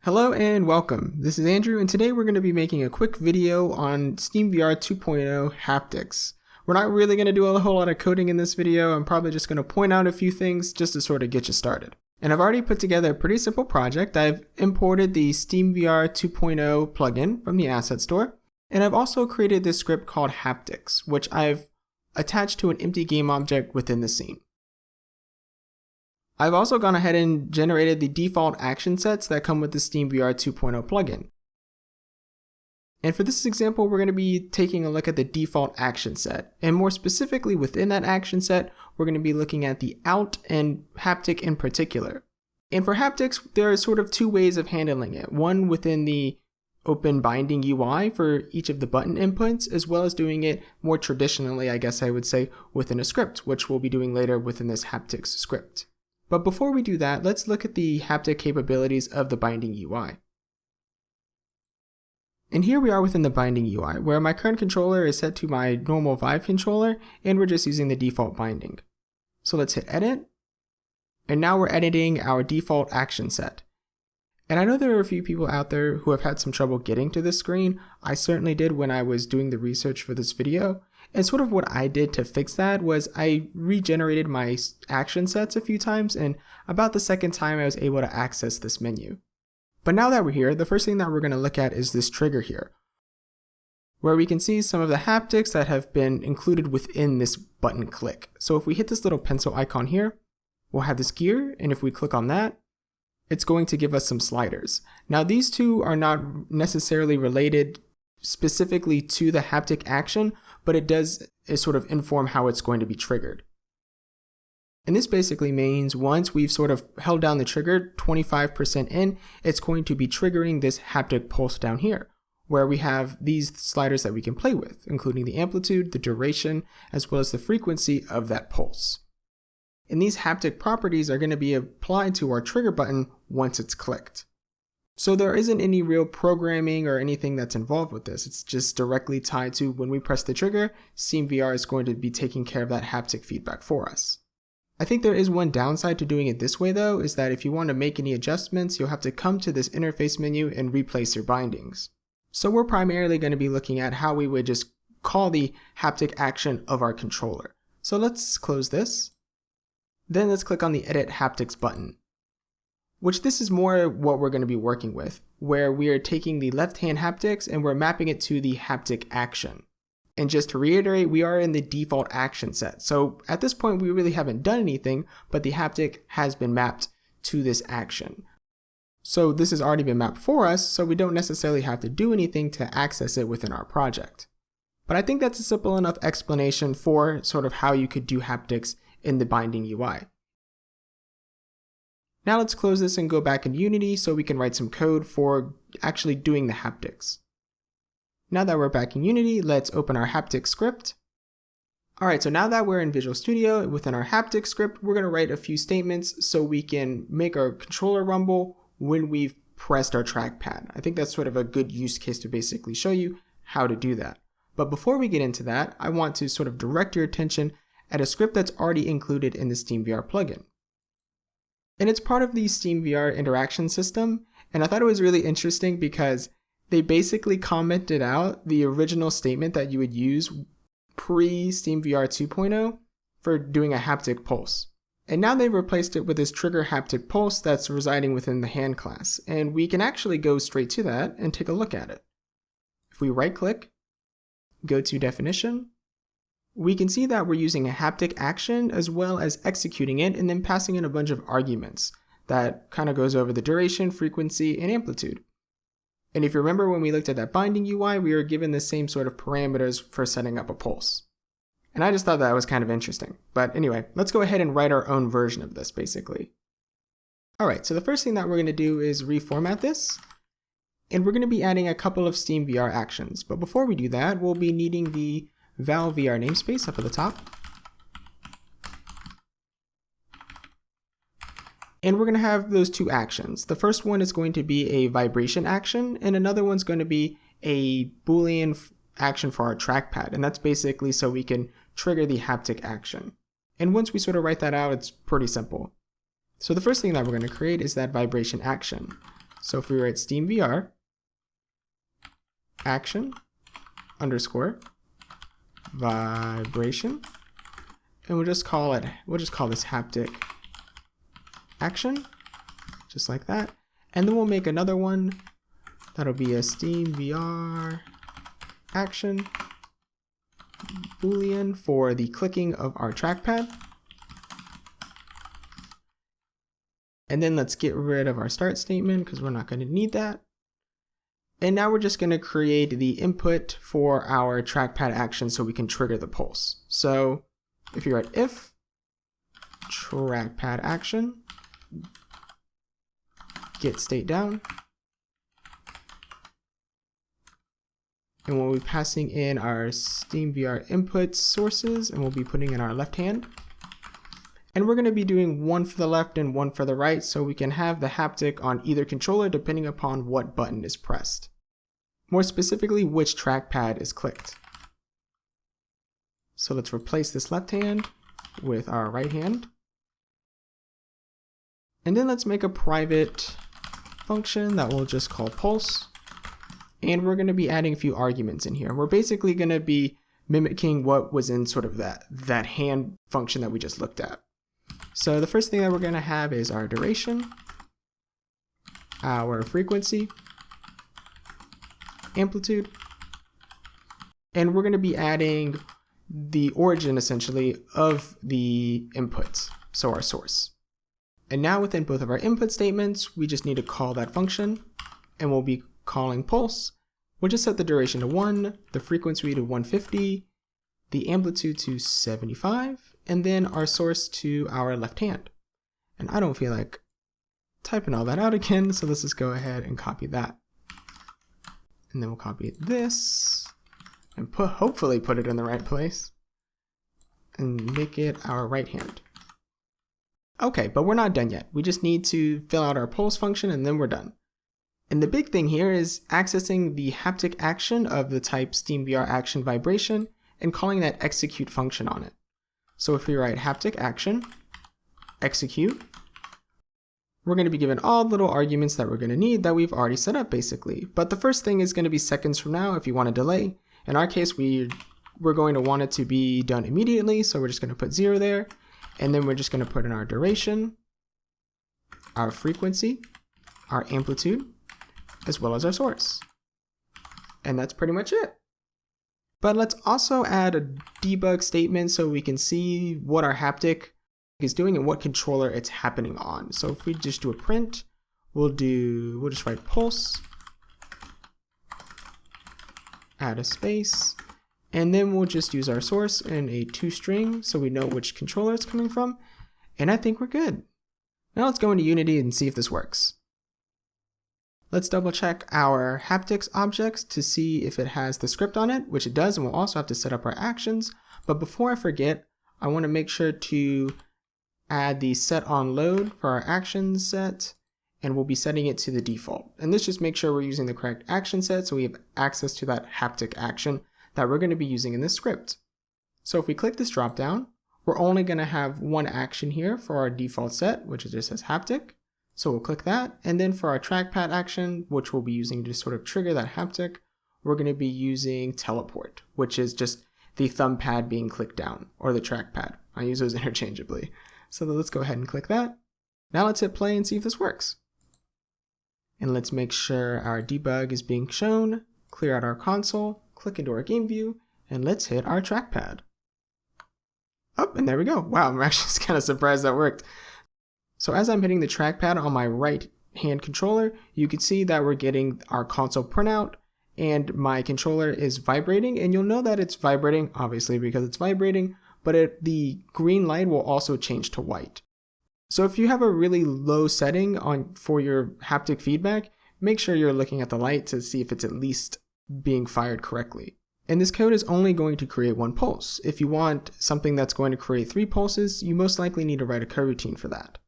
Hello and welcome. This is Andrew, and today we're going to be making a quick video on SteamVR 2.0 Haptics. We're not really going to do a whole lot of coding in this video. I'm probably just going to point out a few things just to sort of get you started. And I've already put together a pretty simple project. I've imported the SteamVR 2.0 plugin from the asset store, and I've also created this script called Haptics, which I've attached to an empty game object within the scene. I've also gone ahead and generated the default action sets that come with the SteamVR 2.0 plugin. And for this example, we're going to be taking a look at the default action set. And more specifically within that action set, we're going to be looking at the out and haptic in particular. And for haptics, there are sort of two ways of handling it. One within the open binding UI for each of the button inputs, as well as doing it more traditionally, I guess I would say, within a script, which we'll be doing later within this haptics script. But before we do that, let's look at the haptic capabilities of the binding UI. And here we are within the binding UI, where my current controller is set to my normal Vive controller, and we're just using the default binding. So let's hit edit, and now we're editing our default action set. And I know there are a few people out there who have had some trouble getting to this screen. I certainly did when I was doing the research for this video. And sort of what I did to fix that was I regenerated my action sets a few times, and about the second time I was able to access this menu. But now that we're here, the first thing that we're going to look at is this trigger here, where we can see some of the haptics that have been included within this button click. So if we hit this little pencil icon here, we'll have this gear, and if we click on that, it's going to give us some sliders. Now these two are not necessarily related specifically to the haptic action, but it does sort of inform how it's going to be triggered. And this basically means once we've sort of held down the trigger 25% in, it's going to be triggering this haptic pulse down here, where we have these sliders that we can play with, including the amplitude, the duration, as well as the frequency of that pulse. And these haptic properties are going to be applied to our trigger button once it's clicked. So there isn't any real programming or anything that's involved with this. It's just directly tied to when we press the trigger, SteamVR is going to be taking care of that haptic feedback for us. I think there is one downside to doing it this way though, is that if you want to make any adjustments, you'll have to come to this interface menu and replace your bindings. So we're primarily going to be looking at how we would just call the haptic action of our controller. So let's close this. Then let's click on the Edit Haptics button, which this is more what we're going to be working with, where we are taking the left-hand haptics and we're mapping it to the haptic action. And just to reiterate, we are in the default action set. So at this point, we really haven't done anything, but the haptic has been mapped to this action. So this has already been mapped for us, so we don't necessarily have to do anything to access it within our project. But I think that's a simple enough explanation for sort of how you could do haptics in the binding UI. Now let's close this and go back in Unity so we can write some code for actually doing the haptics. Now that we're back in Unity, let's open our haptic script. Alright, so now that we're in Visual Studio, within our haptic script, we're going to write a few statements so we can make our controller rumble when we've pressed our trackpad. I think that's sort of a good use case to basically show you how to do that. But before we get into that, I want to sort of direct your attention at a script that's already included in the SteamVR plugin. And it's part of the SteamVR interaction system, and I thought it was really interesting because they basically commented out the original statement that you would use pre-SteamVR 2.0 for doing a haptic pulse. And now they've replaced it with this trigger haptic pulse that's residing within the hand class, and we can actually go straight to that and take a look at it. If we right-click, go to definition, we can see that we're using a haptic action as well as executing it and then passing in a bunch of arguments that kind of goes over the duration, frequency, and amplitude. And if you remember when we looked at that binding UI, we were given the same sort of parameters for setting up a pulse. And I just thought that was kind of interesting. But anyway, let's go ahead and write our own version of this basically. Alright, so the first thing that we're going to do is reformat this. And we're going to be adding a couple of SteamVR actions. But before we do that, we'll be needing the Val VR namespace up at the top. And we're going to have those two actions. The first one is going to be a vibration action, and another one's going to be a Boolean action for our trackpad. And that's basically so we can trigger the haptic action. And once we sort of write that out, it's pretty simple. So the first thing that we're going to create is that vibration action. So if we write SteamVR action underscore vibration, and we'll just call this haptic action, just like that. And then we'll make another one that'll be a SteamVR action boolean for the clicking of our trackpad. And then let's get rid of our start statement because we're not going to need that. And now we're just going to create the input for our trackpad action so we can trigger the pulse. So if you write if trackpad action get state down, and we'll be passing in our SteamVR input sources, and we'll be putting in our left hand. And we're going to be doing one for the left and one for the right so we can have the haptic on either controller depending upon what button is pressed. More specifically, which trackpad is clicked. So let's replace this left hand with our right hand. And then let's make a private function that we'll just call pulse. And we're going to be adding a few arguments in here. We're basically going to be mimicking what was in sort of that hand function that we just looked at. So the first thing that we're going to have is our duration, our frequency, amplitude, and we're going to be adding the origin essentially of the inputs, so our source. And now within both of our input statements, we just need to call that function, and we'll be calling pulse. We'll just set the duration to 1, the frequency to 150, the amplitude to 75, and then our source to our left hand. And I don't feel like typing all that out again, so let's just go ahead and copy that. And then we'll copy this and hopefully put it in the right place and make it our right hand. Okay, but we're not done yet. We just need to fill out our pulse function and then we're done. And the big thing here is accessing the haptic action of the type SteamVR action vibration and calling that execute function on it. So if we write haptic action, execute, we're going to be given all the little arguments that we're going to need that we've already set up basically. But the first thing is going to be seconds from now if you want to delay. In our case, we're going to want it to be done immediately. So we're just going to put 0 there. And then we're just going to put in our duration, our frequency, our amplitude, as well as our source. And that's pretty much it. But let's also add a debug statement so we can see what our haptic is doing and what controller it's happening on. So if we just do a print, we'll just write pulse, add a space, and then we'll just use our source in a toString so we know which controller it's coming from. And I think we're good. Now let's go into Unity and see if this works. Let's double check our haptics objects to see if it has the script on it, which it does, and we'll also have to set up our actions. But before I forget, I want to make sure to add the set on load for our action set, and we'll be setting it to the default. And this just makes sure we're using the correct action set so we have access to that haptic action that we're going to be using in this script. So if we click this drop down, we're only going to have one action here for our default set, which just says haptic. So we'll click that, and then for our trackpad action, which we'll be using to sort of trigger that haptic, we're going to be using teleport, which is just the thumb pad being clicked down, or the trackpad. I use those interchangeably. So let's go ahead and click that. Now let's hit play and see if this works. And let's make sure our debug is being shown, clear out our console, click into our game view, and let's hit our trackpad. Oh, and there we go. Wow, I'm actually just kind of surprised that worked. So as I'm hitting the trackpad on my right hand controller, you can see that we're getting our console printout and my controller is vibrating, and you'll know that it's vibrating obviously because it's vibrating, but the green light will also change to white. So if you have a really low setting for your haptic feedback, make sure you're looking at the light to see if it's at least being fired correctly. And this code is only going to create one pulse. If you want something that's going to create 3 pulses, you most likely need to write a coroutine for that.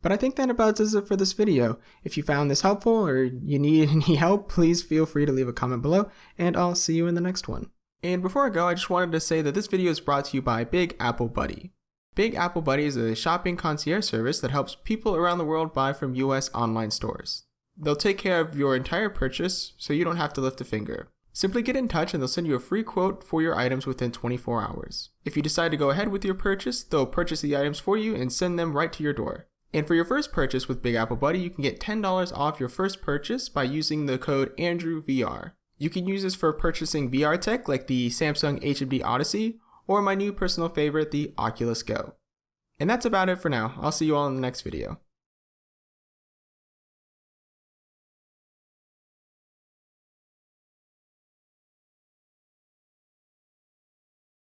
But I think that about does it for this video. If you found this helpful or you need any help, please feel free to leave a comment below, and I'll see you in the next one. And before I go, I just wanted to say that this video is brought to you by Big Apple Buddy. Big Apple Buddy is a shopping concierge service that helps people around the world buy from US online stores. They'll take care of your entire purchase, so you don't have to lift a finger. Simply get in touch and they'll send you a free quote for your items within 24 hours. If you decide to go ahead with your purchase, they'll purchase the items for you and send them right to your door. And for your first purchase with Big Apple Buddy, you can get $10 off your first purchase by using the code AndrewVR. You can use this for purchasing VR tech like the Samsung HMD Odyssey, or my new personal favorite, the Oculus Go. And that's about it for now. I'll see you all in the next video.